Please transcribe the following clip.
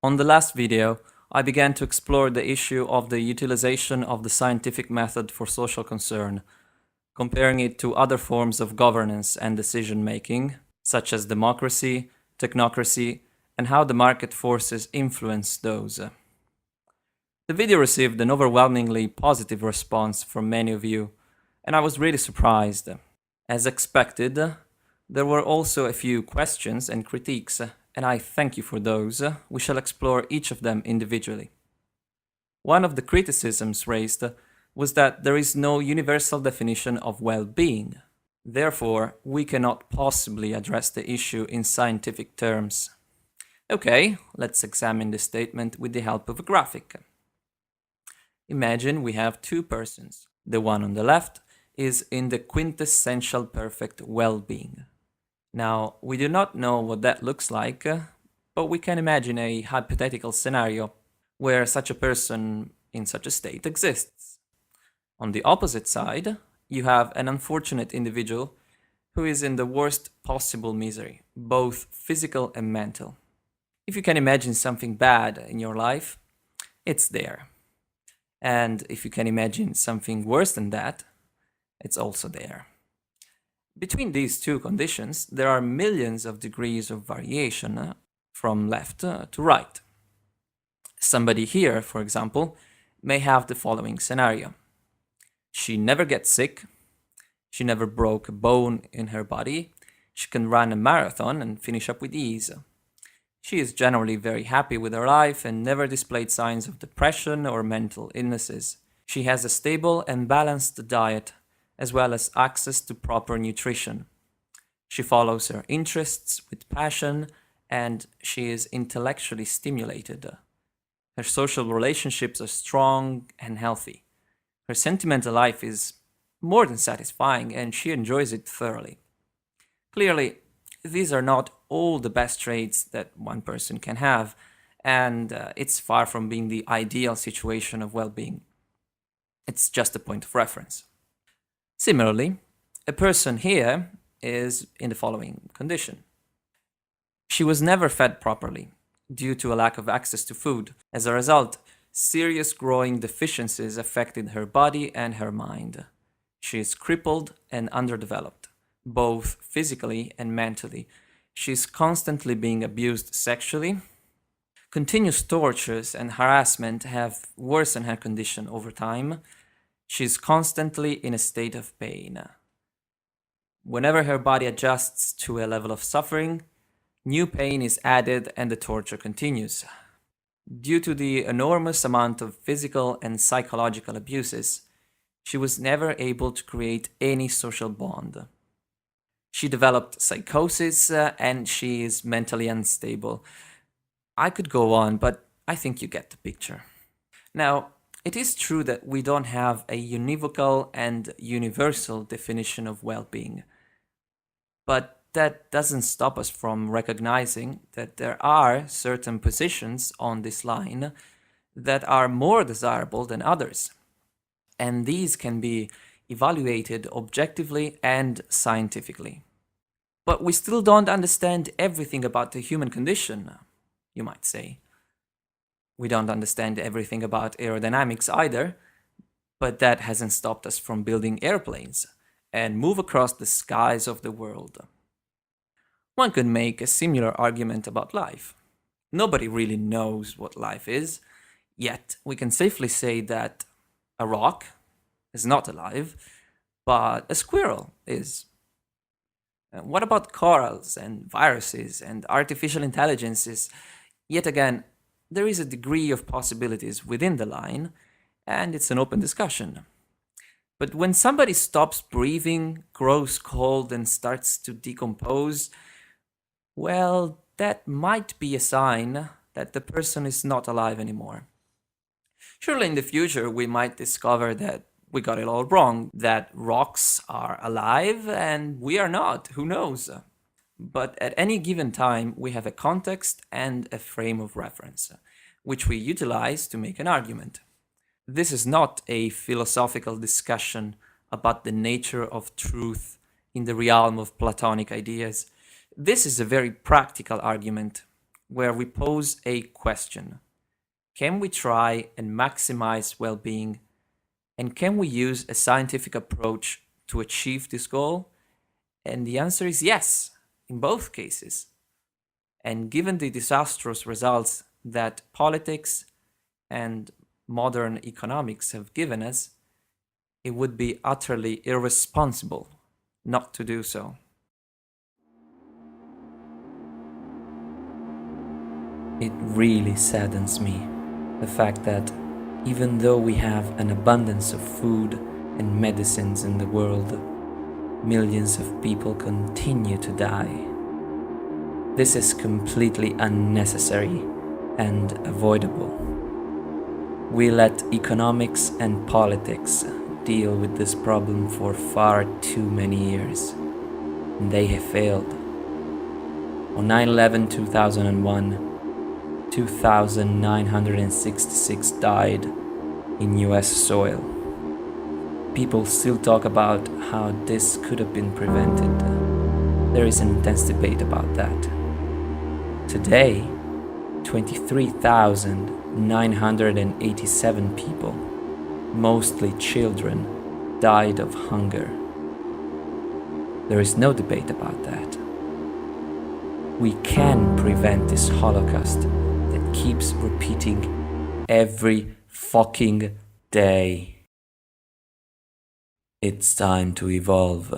On the last video, I began to explore the issue of the utilization of the scientific method for social concern, comparing it to other forms of governance and decision-making, such as democracy, technocracy, and how the market forces influence those. The video received an overwhelmingly positive response from many of you, and I was really surprised. As expected, there were also a few questions and critiques, and I thank you for those. We shall explore each of them individually. One of the criticisms raised was that there is no universal definition of well-being. Therefore, we cannot possibly address the issue in scientific terms. Okay, let's examine this statement with the help of a graphic. Imagine we have two persons. The one on the left is in the quintessential perfect well-being. Now, we do not know what that looks like, but we can imagine a hypothetical scenario where such a person in such a state exists. On the opposite side, you have an unfortunate individual who is in the worst possible misery, both physical and mental. If you can imagine something bad in your life, it's there. And if you can imagine something worse than that, it's also there. Between these two conditions, there are millions of degrees of variation from left to right. Somebody here, for example, may have the following scenario. She never gets sick, she never broke a bone in her body, she can run a marathon and finish up with ease. She is generally very happy with her life and never displayed signs of depression or mental illnesses. She has a stable and balanced diet, as well as access to proper nutrition. She follows her interests with passion, and she is intellectually stimulated. Her social relationships are strong and healthy. Her sentimental life is more than satisfying, and she enjoys it thoroughly. Clearly, these are not all the best traits that one person can have, and it's far from being the ideal situation of well-being. It's just a point of reference. Similarly, a person here is in the following condition. She was never fed properly due to a lack of access to food. As a result, serious growing deficiencies affected her body and her mind. She is crippled and underdeveloped, both physically and mentally. She is constantly being abused sexually. Continuous tortures and harassment have worsened her condition over time. She is constantly in a state of pain. Whenever her body adjusts to a level of suffering, new pain is added and the torture continues. Due to the enormous amount of physical and psychological abuses, she was never able to create any social bond. She developed psychosis and she is mentally unstable. I could go on, but I think you get the picture. Now, it is true that we don't have a univocal and universal definition of well-being, but that doesn't stop us from recognizing that there are certain positions on this line that are more desirable than others, and these can be evaluated objectively and scientifically. But we still don't understand everything about the human condition, you might say. We don't understand everything about aerodynamics either, but that hasn't stopped us from building airplanes and move across the skies of the world. One could make a similar argument about life. Nobody really knows what life is, yet we can safely say that a rock is not alive, but a squirrel is. What about corals and viruses and artificial intelligences? Yet again, there is a degree of possibilities within the line, and it's an open discussion. But when somebody stops breathing, grows cold, and starts to decompose, well, that might be a sign that the person is not alive anymore. Surely in the future we might discover that we got it all wrong, that rocks are alive and we are not, who knows? But at any given time, we have a context and a frame of reference, which we utilize to make an argument. This is not a philosophical discussion about the nature of truth in the realm of Platonic ideas. This is a very practical argument where we pose a question. Can we try and maximize well-being? And can we use a scientific approach to achieve this goal? And the answer is yes, in both cases. And given the disastrous results that politics and modern economics have given us, it would be utterly irresponsible not to do so. It really saddens me, the fact that even though we have an abundance of food and medicines in the world, millions of people continue to die. This is completely unnecessary and avoidable. We let economics and politics deal with this problem for far too many years, and they have failed. On 9/11/2001, 2,966 died in US soil. People still talk about how this could have been prevented. There is an intense debate about that. Today, 23,987 people, mostly children, died of hunger. There is no debate about that. We can prevent this Holocaust that keeps repeating every fucking day. It's time to evolve.